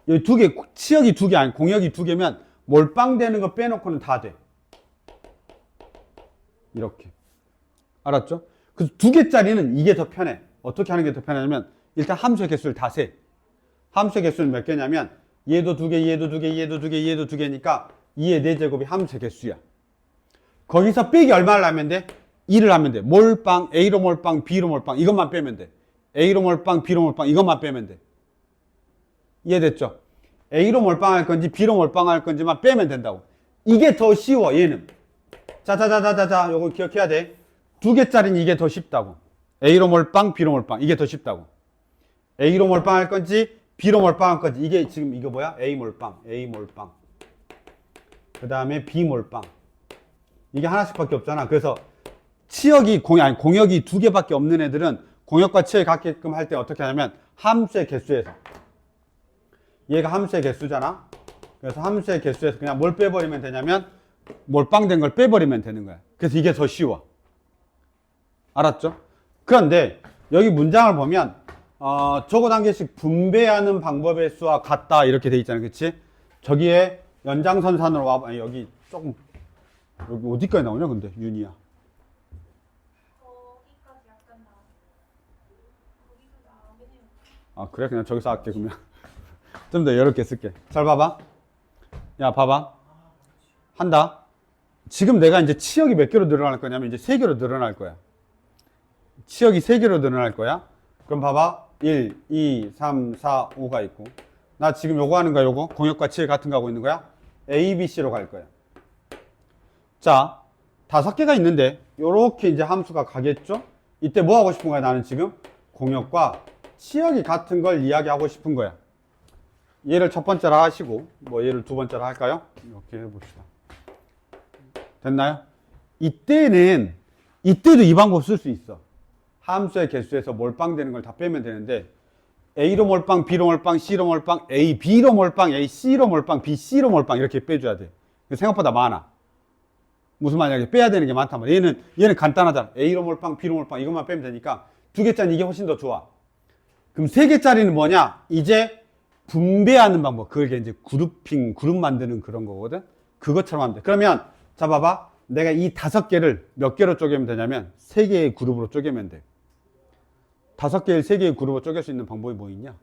여기 두 개, 치역이 두 개 아니 공역이 두 개면 몰빵 되는 거 빼놓고는 다 돼. 이렇게. 알았죠? 그래서 두 개짜리는 이게 더 편해. 어떻게 하는 게 더 편하냐면 일단 함수의 개수를 다 세. 함수의 개수는 몇 개냐면 얘도 두 개, 얘도 두 개, 얘도 두 개, 얘도 두 개니까 2의 4제곱이 함수의 개수야. 거기서 빼기 얼마를 하면 돼? 2를 하면 돼. 몰빵, A로 몰빵, B로 몰빵 이것만 빼면 돼. A로 몰빵, B로 몰빵 이것만 빼면 돼. 이해됐죠? A로 몰빵할 건지 B로 몰빵할 건지만 빼면 된다고. 이게 더 쉬워 얘는. 자자자자자자 요거 기억해야 돼. 두 개짜리는 이게 더 쉽다고. A로 몰빵, B로 몰빵 이게 더 쉽다고. A로 몰빵할 건지 B로 몰빵할 건지 이게 지금 이거 뭐야? A 몰빵, A 몰빵 그 다음에 B 몰빵 이게 하나씩밖에 없잖아. 그래서 치역이 공역이 두 개밖에 없는 애들은 공역과 치역이 같게끔 할 때 어떻게 하냐면 함수의 개수에서 얘가 함수의 개수잖아. 그래서 함수의 개수에서 그냥 뭘 빼버리면 되냐면 몰빵된 걸 빼버리면 되는 거야. 그래서 이게 더 쉬워. 알았죠? 그런데 여기 문장을 보면 저거 단계씩 분배하는 방법의 수와 같다 이렇게 돼 있잖아. 그치? 저기에 연장선상으로 와봐. 아니, 여기 조금 여기 어디까지 나오냐 근데 윤이야. 거기까지 약간 거기서 나오긴 해요. 아 그래? 그냥 저기서 할게 그러면. 좀 더 어렵게 쓸게. 잘 봐봐. 야 봐봐. 한다. 지금 내가 이제 치역이 몇 개로 늘어날 거냐면 이제 3개로 늘어날 거야. 치역이 3개로 늘어날 거야. 그럼 봐봐. 1, 2, 3, 4, 5가 있고 나 지금 요거 하는 거야. 요거 공역과 치역 같은 거 하고 있는 거야. A, B, C로 갈 거야. 자 5개가 있는데 요렇게 이제 함수가 가겠죠. 이때 뭐 하고 싶은 거야? 나는 지금 공역과 치역이 같은 걸 이야기하고 싶은 거야. 얘를 첫 번째로 하시고 뭐 얘를 두 번째로 할까요? 이렇게 해봅시다. 됐나요? 이때도 이 방법 쓸 수 있어. 함수의 개수에서 몰빵되는 걸 다 빼면 되는데 A로 몰빵, B로 몰빵, C로 몰빵, A, B로 몰빵, A, C로 몰빵, B, C로 몰빵 이렇게 빼줘야 돼. 생각보다 많아. 무슨 말이냐? 빼야 되는 게 많단 말이야. 얘는 간단하잖아. A로 몰빵, B로 몰빵 이것만 빼면 되니까 2개짜리 이게 훨씬 더 좋아. 그럼 3개짜리는 뭐냐? 이제 분배하는 방법. 그게 이제 그룹 만드는 그런 거거든. 그것처럼 하면 돼. 그러면 자 봐봐. 내가 이 5개를 몇 개로 쪼개면 되냐면 3개의 그룹으로 쪼개면 돼. 5개를 3개의 그룹으로 쪼갤 수 있는 방법이 뭐 있냐?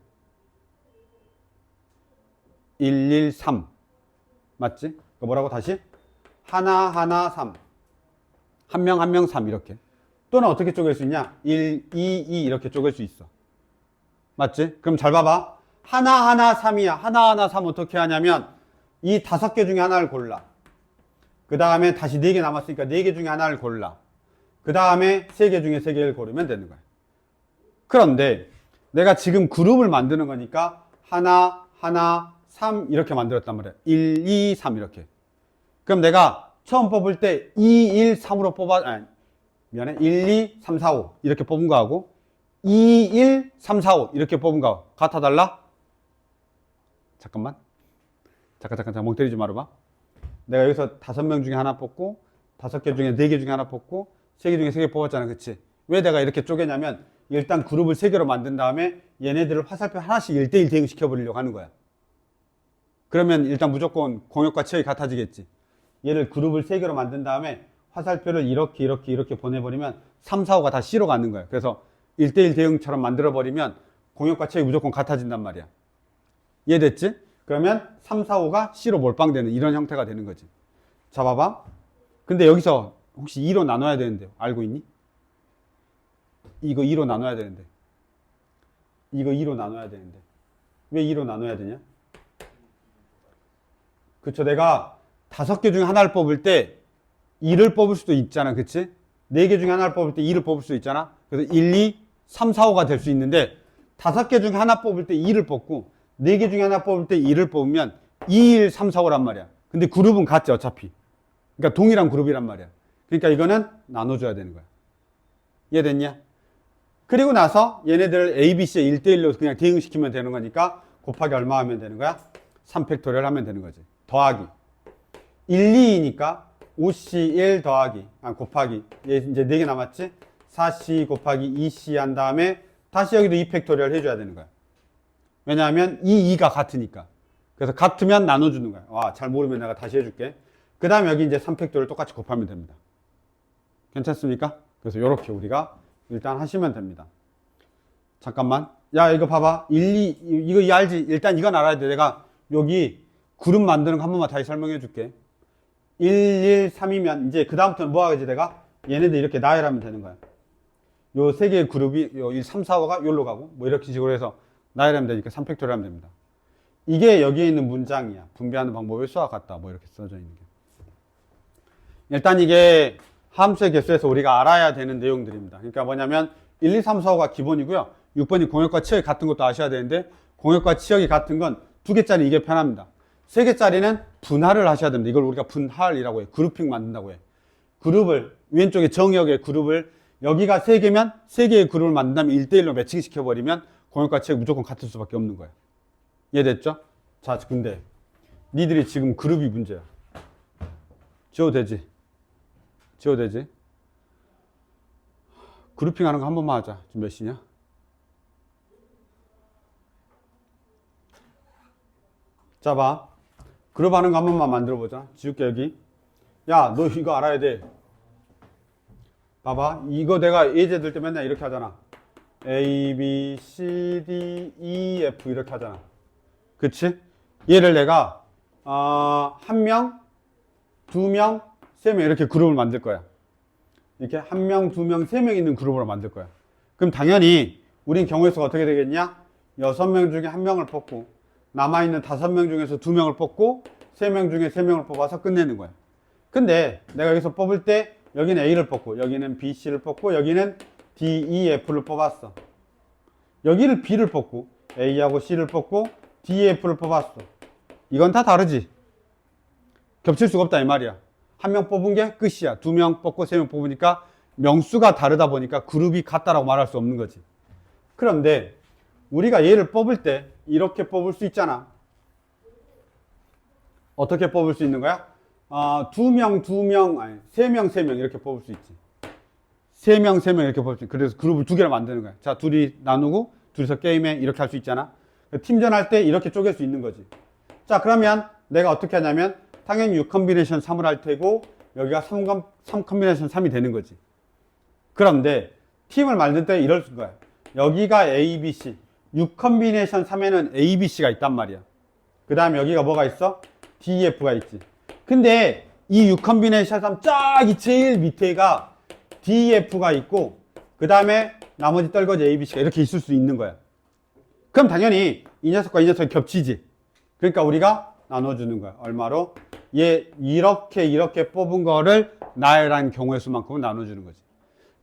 1, 1, 3 맞지? 그 뭐라고 다시? 하나, 하나, 3 한 명, 한 명, 3 이렇게. 또는 어떻게 쪼갤 수 있냐? 1, 2, 2 이렇게 쪼갤 수 있어. 맞지? 그럼 잘 봐봐. 하나, 3이야. 하나, 3 어떻게 하냐면 이 5개 중에 하나를 골라. 그 다음에 다시 4개 남았으니까 4개 중에 하나를 골라. 그 다음에 3개 중에 3개를 고르면 되는 거야. 그런데 내가 지금 그룹을 만드는 거니까 하나, 3 이렇게 만들었단 말이야. 1, 2, 3 이렇게. 그럼 내가 처음 뽑을 때 2, 1, 3으로 미안해. 1, 2, 3, 4, 5 이렇게 뽑은 거하고 2, 1, 3, 4, 5 이렇게 뽑은 거 같아 달라? 잠깐만. 잠깐 멍 때리지 말아봐. 내가 여기서 5명 중에 하나 뽑고 5개 중에 4개 중에 하나 뽑고 3개 중에 3개 뽑았잖아. 그치? 왜 내가 이렇게 쪼개냐면 일단 그룹을 3개로 만든 다음에 얘네들을 화살표 하나씩 1대1 대응시켜 버리려고 하는 거야. 그러면 일단 무조건 공역과 치역이 같아지겠지. 얘를 그룹을 3개로 만든 다음에 화살표를 이렇게 보내버리면 3, 4, 5가 다 C로 가는 거야. 그래서 1대1 대응처럼 만들어버리면 공역과 치역이 무조건 같아진단 말이야. 이해됐지? 그러면 3, 4, 5가 C로 몰빵되는 이런 형태가 되는 거지. 자, 봐봐. 근데 여기서 혹시 2로 나눠야 되는데 알고 있니? 이거 2로 나눠야 되는데. 이거 2로 나눠야 되는데. 왜 2로 나눠야 되냐? 그쵸. 내가 5개 중에 하나를 뽑을 때 2를 뽑을 수도 있잖아. 그치? 4개 중에 하나를 뽑을 때 2를 뽑을 수도 있잖아. 그래서 1, 2, 3, 4, 5가 될 수 있는데 5개 중에 하나 뽑을 때 2를 뽑고 4개 중에 하나 뽑을 때 2를 뽑으면 2, 1, 3, 4, 5란 말이야. 근데 그룹은 같지 어차피. 그러니까 동일한 그룹이란 말이야. 그러니까 이거는 나눠줘야 되는 거야. 이해됐냐? 그리고 나서 얘네들 A, B, C에 1대1로 그냥 대응시키면 되는 거니까 곱하기 얼마 하면 되는 거야? 3팩토리얼 하면 되는 거지. 더하기. 1, 2이니까 5C1 더하기. 곱하기. 얘 이제 4개 남았지? 4c 곱하기 2c 한 다음에 다시 여기도 2팩토리얼 해줘야 되는 거야. 왜냐하면 이 2가 같으니까. 그래서 같으면 나눠주는 거야. 와, 잘 모르면 내가 다시 해줄게. 그 다음에 여기 이제 3팩토리얼 똑같이 곱하면 됩니다. 괜찮습니까? 그래서 이렇게 우리가 일단 하시면 됩니다. 잠깐만. 야, 이거 봐봐. 2, 이거 알지? 일단 이건 알아야 돼. 내가 여기 그룹 만드는 거 한 번만 다시 설명해 줄게. 1, 1, 3이면 이제 그 다음부터는 뭐 하겠지 내가? 얘네들 이렇게 나열하면 되는 거야. 요 세 개의 그룹이 요 1, 3, 4, 5가 요로 가고 뭐 이렇게 식으로 해서 나열하면 되니까 3팩토리얼 하면 됩니다. 이게 여기에 있는 문장이야. 분배하는 방법의 수와 같다. 뭐 이렇게 써져 있는 게. 일단 이게 함수의 개수에서 우리가 알아야 되는 내용들입니다. 그러니까 뭐냐면 1, 2, 3, 4, 5가 기본이고요. 6번이 공역과 치역이 같은 것도 아셔야 되는데 공역과 치역이 같은 건 2개짜리 이게 편합니다. 3개짜리는 분할을 하셔야 됩니다. 이걸 우리가 분할이라고 해. 그룹핑 만든다고 해. 그룹을 왼쪽에 정역의 그룹을 여기가 3개면 3개의 그룹을 만든다면 1대1로 매칭시켜버리면 공역과 치역이 무조건 같을 수밖에 없는 거야. 이해됐죠? 자, 근데 니들이 지금 그룹이 문제야. 지워도 되지? 지워도 되지? 그룹핑 하는 거 한 번만 하자. 지금 몇 시냐? 자, 봐. 그룹 하는 거 한 번만 만들어 보자. 지울게, 여기. 야, 너 이거 알아야 돼. 봐봐. 이거 내가 예제 들 때 맨날 이렇게 하잖아. A, B, C, D, E, F 이렇게 하잖아. 그치? 얘를 내가, 1명, 2명, 3명 이렇게 그룹을 만들 거야. 이렇게 1명, 2명, 3명 있는 그룹으로 만들 거야. 그럼 당연히 우린 경우의 수가 어떻게 되겠냐? 6명 중에 1명을 뽑고 남아있는 5명 중에서 2명을 뽑고 3명 중에 3명을 뽑아서 끝내는 거야. 근데 내가 여기서 뽑을 때 여기는 A를 뽑고 여기는 B, C를 뽑고 여기는 D, E, F를 뽑았어. 여기를 B를 뽑고 A하고 C를 뽑고 D, F를 뽑았어. 이건 다 다르지? 겹칠 수가 없다 이 말이야. 1명 뽑은 게 끝이야. 2명 뽑고 3명 뽑으니까 명수가 다르다 보니까 그룹이 같다라고 말할 수 없는 거지. 그런데 우리가 얘를 뽑을 때 이렇게 뽑을 수 있잖아. 어떻게 뽑을 수 있는 거야? 2명, 2명, 아니 3명, 3명 이렇게 뽑을 수 있지. 3명, 3명 이렇게 뽑을 수 있지. 그래서 그룹을 2개를 만드는 거야. 자, 둘이 나누고 둘이서 게임해 이렇게 할 수 있잖아. 팀전 할 때 이렇게 쪼갤 수 있는 거지. 자, 그러면 내가 어떻게 하냐면 당연히 6 컨비네이션 3을 할 테고 여기가 3 컨비네이션 3이 되는 거지. 그런데 팀을 만들 때 이럴 거야. 여기가 A, B, C. 6 컨비네이션 3에는 A, B, C가 있단 말이야. 그 다음에 여기가 뭐가 있어? D, F가 있지. 근데 이 6 컨비네이션 3 저기 제일 밑에가 D, F가 있고 그 다음에 나머지 떨거지 A, B, C가 이렇게 있을 수 있는 거야. 그럼 당연히 이 녀석과 이 녀석이 겹치지. 그러니까 우리가 나눠주는 거야. 얼마로? 얘 이렇게 뽑은 거를 나열한 경우의 수만큼은 나눠주는 거지.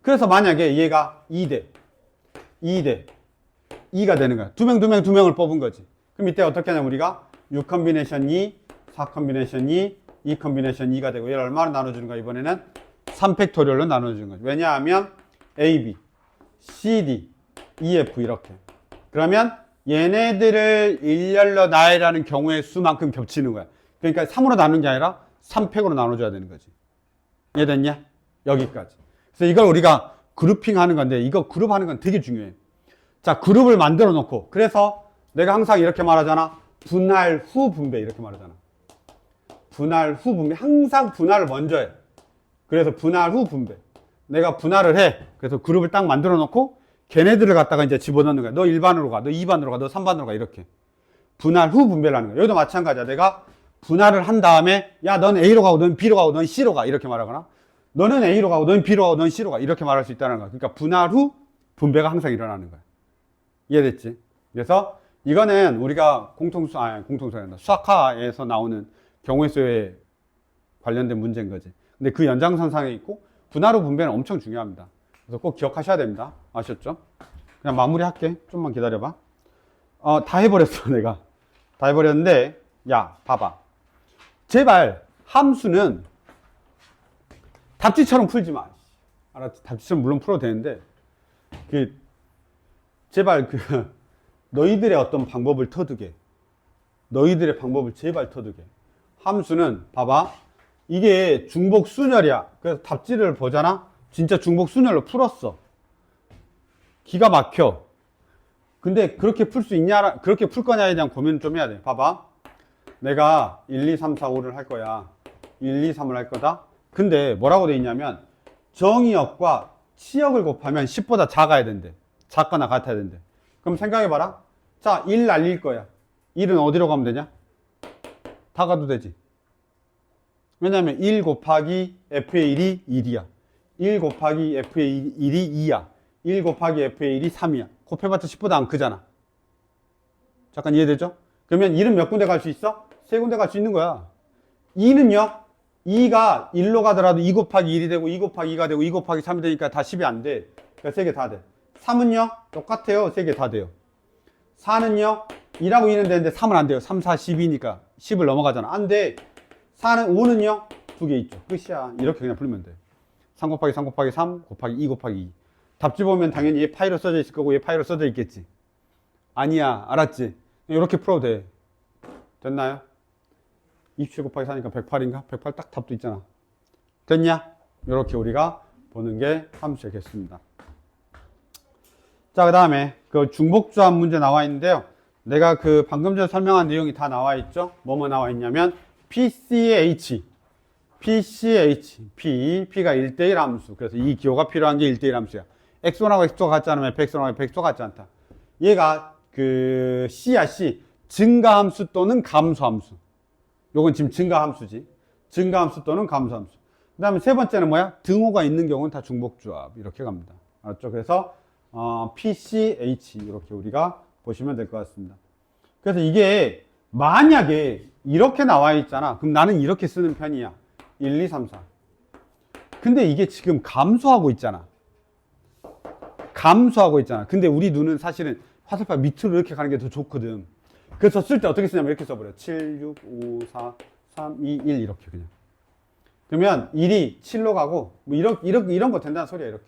그래서 만약에 얘가 2대 2가 되는 거야. 2명을 뽑은 거지. 그럼 이때 어떻게 하냐면 우리가 6 컨비네이션 2, 4 컨비네이션 2, 2 컨비네이션 2가 되고 얘를 얼마로 나눠주는 거야? 이번에는 3팩토리얼로 나눠주는 거지. 왜냐하면 A, B, C, D, E, F 이렇게. 그러면 얘네들을 일렬로 나열하는 경우의 수만큼 겹치는 거야. 그러니까 3으로 나누는 게 아니라 3팩으로 나눠줘야 되는 거지. 이해됐냐? 여기까지. 그래서 이걸 우리가 그룹핑 하는 건데 이거 그룹 하는 건 되게 중요해. 자, 그룹을 만들어 놓고 그래서 내가 항상 이렇게 말하잖아. 분할 후 분배 이렇게 말하잖아. 분할 후 분배. 항상 분할을 먼저 해. 그래서 분할 후 분배. 내가 분할을 해. 그래서 그룹을 딱 만들어 놓고 걔네들을 갖다가 이제 집어넣는 거야. 너 1반으로 가, 너 2반으로 가, 너 3반으로 가 이렇게. 분할 후 분배를 하는 거야. 여기도 마찬가지야. 내가 분할을 한 다음에 야, 넌 A로 가고 넌 B로 가고 넌 C로 가 이렇게 말하거나 너는 A로 가고 넌 B로 가고 넌 C로 가 이렇게 말할 수 있다는 거야. 그러니까 분할 후 분배가 항상 일어나는 거야. 이해됐지? 그래서 이거는 우리가 공통수학이란다. 수학화에서 나오는 경우의 수에 관련된 문제인 거지. 근데 그 연장선상에 있고 분할 후 분배는 엄청 중요합니다. 그래서 꼭 기억하셔야 됩니다. 아셨죠? 그냥 마무리할게. 좀만 기다려봐. 다 해버렸어 내가. 다 해버렸는데 야 봐봐. 제발 함수는 답지처럼 풀지 마. 알았지? 답지처럼 물론 풀어도 되는데 제발 너희들의 어떤 방법을 터득해. 너희들의 방법을 제발 터득해. 함수는 봐봐. 이게 중복 순열이야. 그래서 답지를 보잖아. 진짜 중복 순열로 풀었어. 기가 막혀. 근데 그렇게 풀 수 있냐, 그렇게 풀 거냐에 대한 고민을 좀 해야 돼. 봐봐. 내가 1, 2, 3, 4, 5를 할 거야. 1, 2, 3을 할 거다. 근데 뭐라고 돼 있냐면 정의역과 치역을 곱하면 10보다 작아야 된대. 작거나 같아야 된대. 그럼 생각해봐라. 자, 1 날릴 거야. 1은 어디로 가면 되냐? 다 가도 되지. 왜냐면 1 곱하기 f의 1이 1이야. 1 곱하기 f의 1이 2야. 1 곱하기 f의 1이 3이야. 곱해봤자 10보다 안 크잖아. 잠깐 이해되죠? 그러면 1은 몇 군데 갈 수 있어? 3군데 갈 수 있는 거야. 2는요? 2가 1로 가더라도 2 곱하기 1이 되고 2 곱하기 2가 되고 2 곱하기 3이 되니까 다 10이 안 돼. 그러니까 3개 다 돼. 3은요? 똑같아요. 3개 다 돼요. 4는요? 2라고 2는 되는데 3은 안 돼요. 3, 4, 10이니까 10을 넘어가잖아. 안 돼. 4는 5는요? 2개 있죠. 끝이야. 이렇게 그냥 풀면 돼. 3 곱하기 3 곱하기 3 곱하기 2 곱하기 2. 답지 보면 당연히 얘 파이로 써져 있을 거고 얘 파이로 써져 있겠지. 아니야. 알았지? 이렇게 풀어도 돼. 됐나요? 27 곱하기 4니까 108인가? 108 딱 답도 있잖아. 됐냐? 이렇게 우리가 보는 게 함수겠습니다. 자, 그 다음에 그 중복조합 문제 나와 있는데요. 내가 그 방금 전에 설명한 내용이 다 나와 있죠? 뭐뭐 나와 있냐면 PCH, P가 1대1 함수. 그래서 이 기호가 필요한 게 1대1 함수야. X1하고 X2가 같지 않으면 F1하고 F2가 같지 않다. 얘가 그 C야, C. 증가함수 또는 감소함수. 요건 지금 증가함수지. 증가함수 또는 감소함수. 그 다음에 세 번째는 뭐야? 등호가 있는 경우는 다 중복조합. 이렇게 갑니다. 알았죠? 그래서 PCH 이렇게 우리가 보시면 될 것 같습니다. 그래서 이게 만약에 이렇게 나와 있잖아. 그럼 나는 이렇게 쓰는 편이야. 1, 2, 3, 4. 근데 이게 지금 감소하고 있잖아. 감소하고 있잖아. 근데 우리 눈은 사실은 화살표 밑으로 이렇게 가는 게 더 좋거든. 그래서 쓸 때 어떻게 쓰냐면 이렇게 써버려. 7, 6, 5, 4, 3, 2, 1 이렇게 그냥. 그러면 1이 7로 가고 뭐 이런 거 된다는 소리야. 이렇게.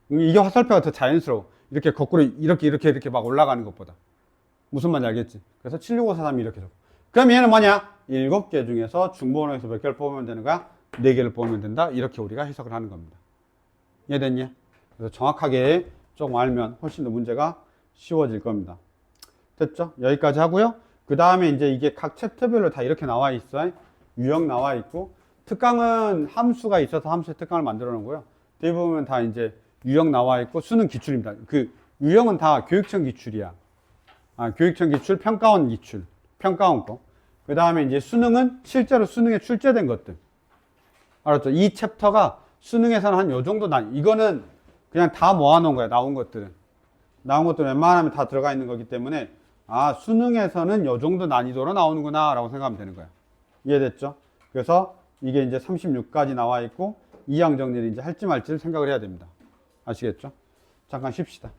이게 화살표가 더 자연스러워. 이렇게 거꾸로 이렇게 막 올라가는 것보다. 무슨 말인지 알겠지? 그래서 7, 6, 5, 4, 3 이렇게 적어. 그럼 얘는 뭐냐? 7개 중에서 중복원에서 몇 개를 뽑으면 되는 거야? 4개를 뽑으면 된다. 이렇게 우리가 해석을 하는 겁니다. 이해됐냐? 그래서 정확하게 조금 알면 훨씬 더 문제가 쉬워질 겁니다. 됐죠? 여기까지 하고요. 그 다음에 이제 이게 각 챕터별로 다 이렇게 나와 있어. 유형 나와 있고, 특강은 함수가 있어서 함수의 특강을 만들어 놓은 거고요. 대부분 다 이제 유형 나와 있고, 수능 기출입니다. 그 유형은 다 교육청 기출이야. 교육청 기출, 평가원 기출, 평가원 거. 그 다음에 이제 수능은 실제로 수능에 출제된 것들. 알았죠? 이 챕터가 수능에서는 한 요 정도 이거는 그냥 다 모아놓은 거야. 나온 것들은 웬만하면 다 들어가 있는 거기 때문에 수능에서는 요 정도 난이도로 나오는구나 라고 생각하면 되는 거야. 이해됐죠? 그래서 이게 이제 36까지 나와 있고 이항 정리를 이제 할지 말지를 생각을 해야 됩니다. 아시겠죠? 잠깐 쉽시다.